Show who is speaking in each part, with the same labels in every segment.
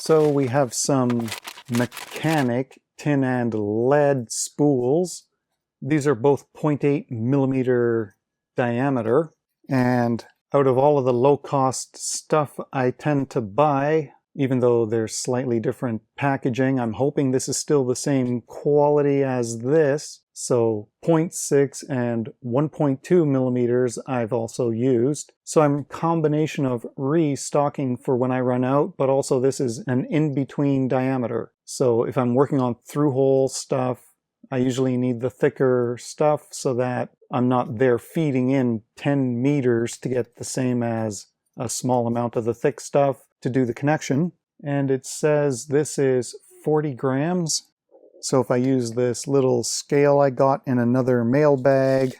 Speaker 1: So we have some mechanic tin and lead spools. These are both 0.8 millimeter diameter, and out of all of the low-cost stuff I tend to buy, even though there's slightly different packaging, I'm hoping this is still the same quality as this. So 0.6 and 1.2 millimeters I've also used. So I'm a combination of restocking for when I run out, but also this is an in-between diameter. So if I'm working on through-hole stuff, I usually need the thicker stuff so that I'm not there feeding in 10 meters to get the same as a small amount of the thick stuff to do the connection. And it says this is 40 grams. So if I use this little scale I got in another Mailbag,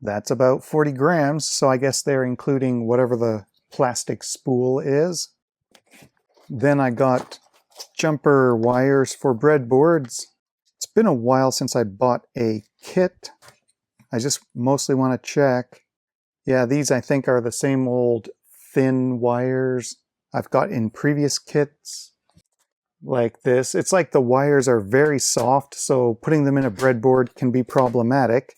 Speaker 1: that's about 40 grams. So I guess they're including whatever the plastic spool is. Then I got jumper wires for breadboards. It's been a while since I bought a kit. I just mostly want to check. Yeah, these I think are the same old thin wires I've got in previous kits. Like this. It's like the wires are very soft, so putting them in a breadboard can be problematic.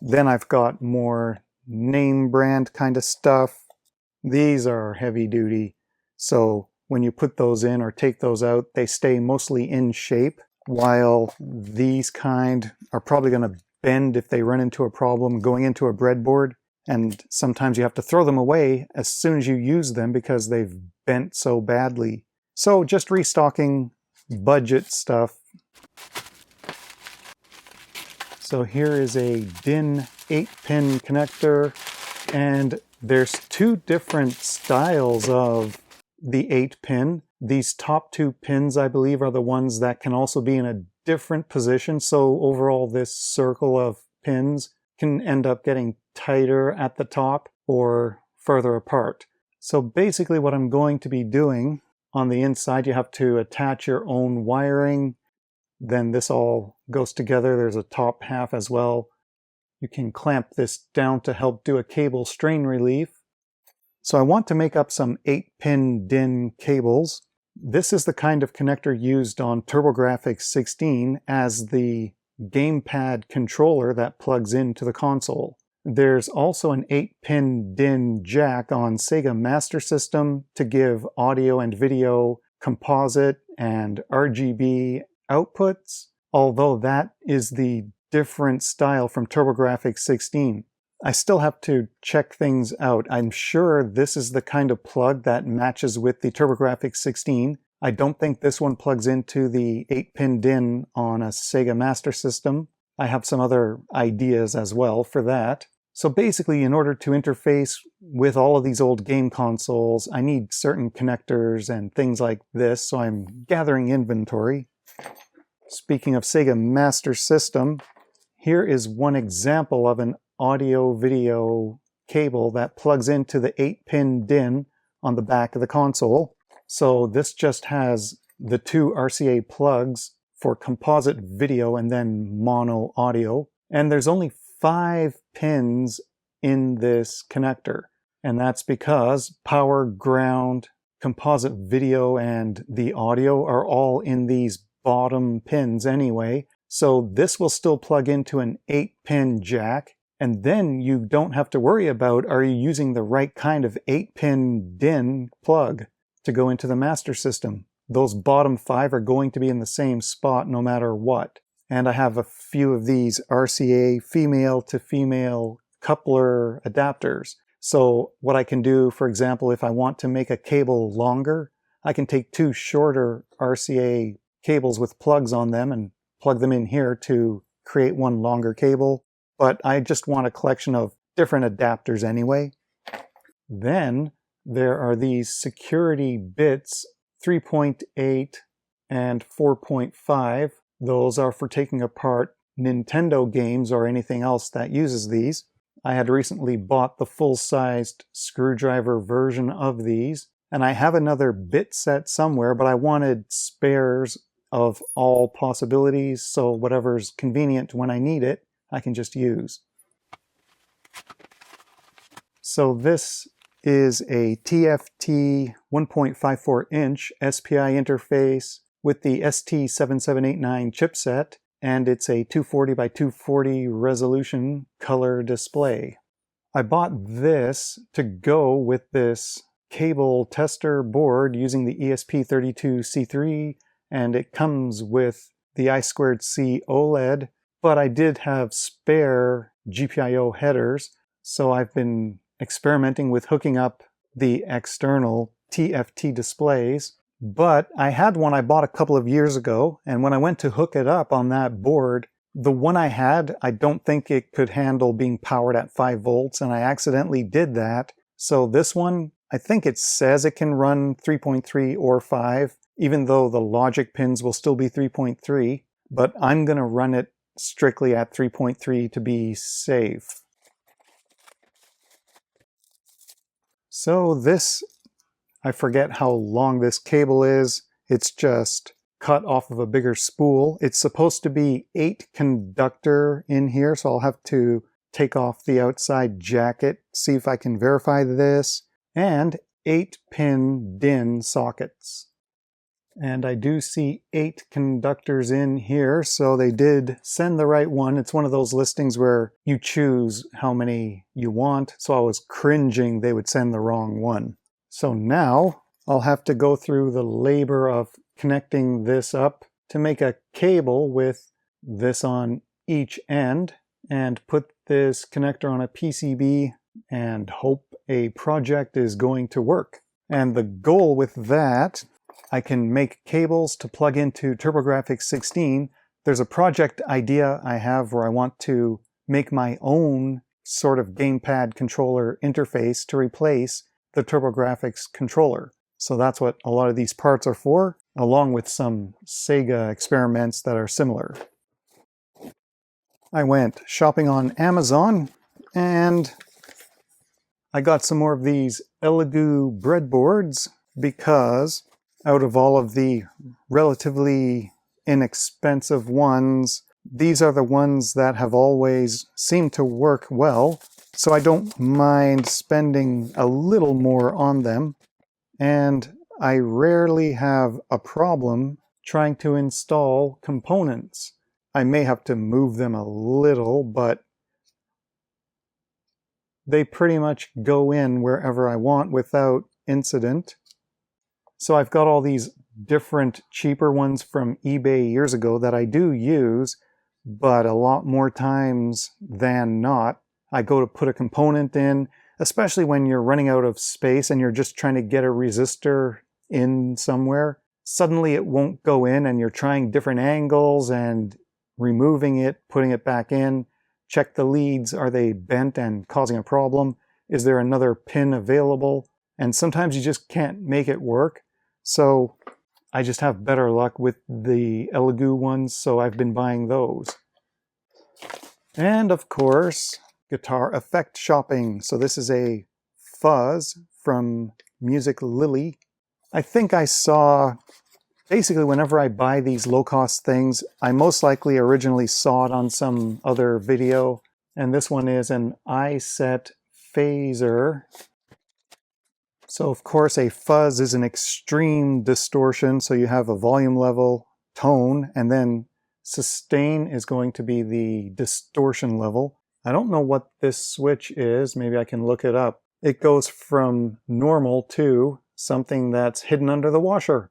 Speaker 1: Then I've got more name brand kind of stuff. These are heavy duty, so when you put those in or take those out, they stay mostly in shape, while these kind are probably going to bend if they run into a problem going into a breadboard, and sometimes you have to throw them away as soon as you use them because they've bent so badly. So just restocking budget stuff. So here is a DIN 8-pin connector, and there's two different styles of the 8-pin. These top two pins, I believe, are the ones that can also be in a different position. So overall, this circle of pins can end up getting tighter at the top or further apart. So basically what I'm going to be doing, on the inside you have to attach your own wiring. Then this all goes together. There's a top half as well. You can clamp this down to help do a cable strain relief. So I want to make up some 8-pin DIN cables. This is the kind of connector used on TurboGrafx 16 as the gamepad controller that plugs into the console. There's also an 8-pin DIN jack on Sega Master System to give audio and video composite and RGB outputs, although that is the different style from TurboGrafx 16. I still have to check things out. I'm sure this is the kind of plug that matches with the TurboGrafx 16. I don't think this one plugs into the 8-pin DIN on a Sega Master System. I have some other ideas as well for that. So basically, in order to interface with all of these old game consoles, I need certain connectors and things like this, so I'm gathering inventory. Speaking of Sega Master System, here is one example of an audio-video cable that plugs into the 8-pin DIN on the back of the console. So this just has the two RCA plugs for composite video and then mono audio. And there's only 5 pins in this connector. And that's because power, ground, composite video, and the audio are all in these bottom pins anyway. So this will still plug into an 8-pin jack. And then you don't have to worry about, are you using the right kind of 8-pin DIN plug to go into the Master System? Those bottom 5 are going to be in the same spot no matter what. And I have a few of these RCA female to female coupler adapters. So what I can do, for example, if I want to make a cable longer, I can take 2 shorter RCA cables with plugs on them and plug them in here to create one longer cable. But I just want a collection of different adapters anyway. Then there are these security bits, 3.8 and 4.5. Those are for taking apart Nintendo games or anything else that uses these. I had recently bought the full-sized screwdriver version of these, and I have another bit set somewhere, but I wanted spares of all possibilities, so whatever's convenient when I need it, I can just use. So this is a TFT 1.54 inch SPI interface with the ST7789 chipset, and it's a 240 by 240 resolution color display. I bought this to go with this cable tester board using the ESP32C3, and it comes with the I2C OLED, but I did have spare GPIO headers, so I've been experimenting with hooking up the external TFT displays. But I had one I bought a couple of years ago, and when I went to hook it up on that board, the one I had, I don't think it could handle being powered at 5 volts, and I accidentally did that. So this one, I think it says it can run 3.3 or 5, even though the logic pins will still be 3.3, but I'm going to run it strictly at 3.3 to be safe. So this, I forget how long this cable is. It's just cut off of a bigger spool. It's supposed to be 8 conductor in here, so I'll have to take off the outside jacket, see if I can verify this, and 8-pin DIN sockets. And I do see 8 conductors in here, so they did send the right one. It's one of those listings where you choose how many you want, so I was cringing they would send the wrong one. So now I'll have to go through the labor of connecting this up to make a cable with this on each end, and put this connector on a PCB and hope a project is going to work. And the goal with that, I can make cables to plug into TurboGrafx 16. There's a project idea I have where I want to make my own sort of gamepad controller interface to replace the TurboGrafx controller. So that's what a lot of these parts are for, along with some Sega experiments that are similar. I went shopping on Amazon, and I got some more of these Elegoo breadboards because out of all of the relatively inexpensive ones, these are the ones that have always seemed to work well, so I don't mind spending a little more on them. And I rarely have a problem trying to install components. I may have to move them a little, but they pretty much go in wherever I want without incident. So I've got all these different cheaper ones from eBay years ago that I do use, but a lot more times than not, I go to put a component in, especially when you're running out of space and you're just trying to get a resistor in somewhere. Suddenly it won't go in and you're trying different angles and removing it, putting it back in. Check the leads. Are they bent and causing a problem? Is there another pin available? And sometimes you just can't make it work. So I just have better luck with the Elegoo ones, so I've been buying those. And of course, guitar effect shopping. So this is a Fuzz from MusicLily. I think I saw, basically whenever I buy these low-cost things, I most likely originally saw it on some other video. And this one is an iSet phaser. So of course a fuzz is an extreme distortion, so you have a volume level, tone, and then sustain is going to be the distortion level. I don't know what this switch is, maybe I can look it up. It goes from normal to something that's hidden under the washer.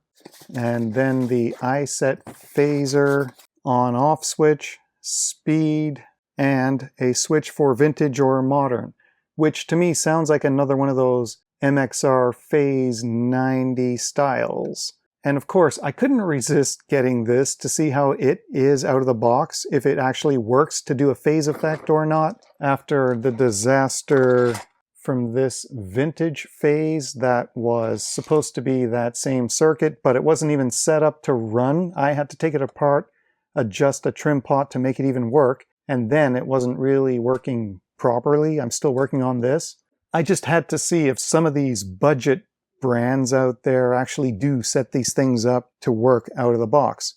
Speaker 1: And then the iSet phaser on-off switch, speed, and a switch for vintage or modern, which to me sounds like another one of those MXR Phase 90 styles. And of course, I couldn't resist getting this to see how it is out of the box, if it actually works to do a phase effect or not, after the disaster from this vintage phase that was supposed to be that same circuit, but it wasn't even set up to run. I had to take it apart, adjust a trim pot to make it even work, and then it wasn't really working properly. I'm still working on this. I just had to see if some of these budget brands out there actually do set these things up to work out of the box.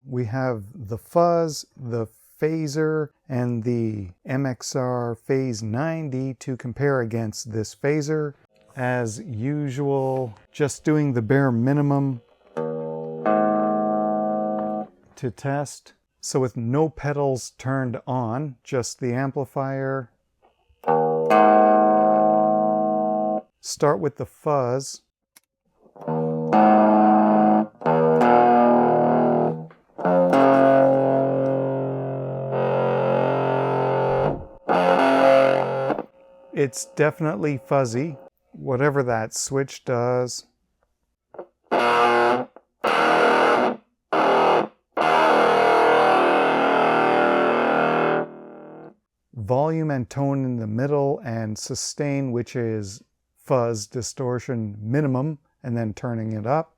Speaker 1: We have the Fuzz, the phaser, and the MXR Phase 90 to compare against this phaser. As usual, just doing the bare minimum to test. So with no pedals turned on, just the amplifier. Start with the fuzz. It's definitely fuzzy, whatever that switch does. Volume and tone in the middle, and sustain, which is fuzz distortion minimum, and then turning it up.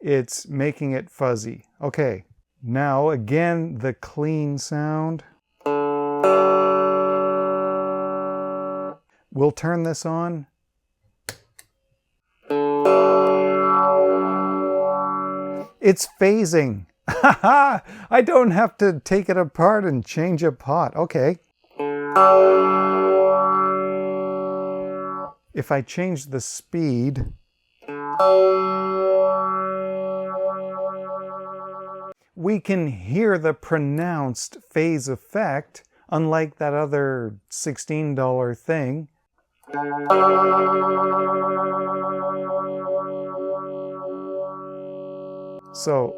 Speaker 1: It's making it fuzzy. Okay, now again the clean sound. We'll turn this on. It's phasing. I don't have to take it apart and change a pot. Okay. If I change the speed, we can hear the pronounced phase effect, unlike that other $16 thing. So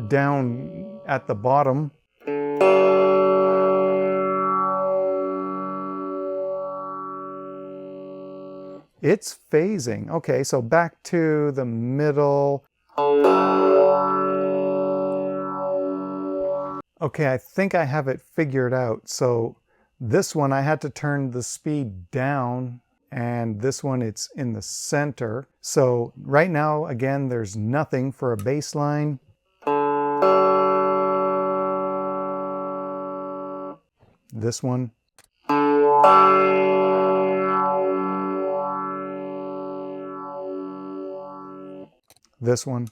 Speaker 1: down at the bottom, it's phasing. Okay, so back to the middle. Okay, I think I have it figured out. So this one I had to turn the speed down, and this one it's in the center. So right now, again, there's nothing for a bass line. This one. This one.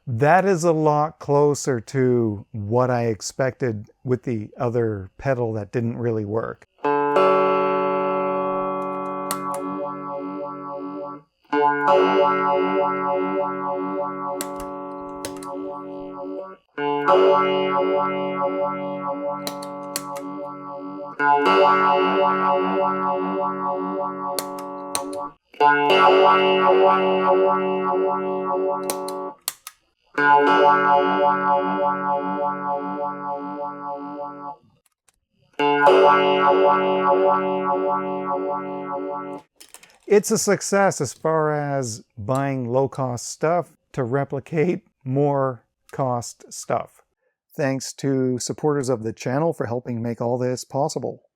Speaker 1: That is a lot closer to what I expected with the other pedal that didn't really work. It's a success as far as buying low-cost stuff to replicate more cost stuff. Thanks to supporters of the channel for helping make all this possible.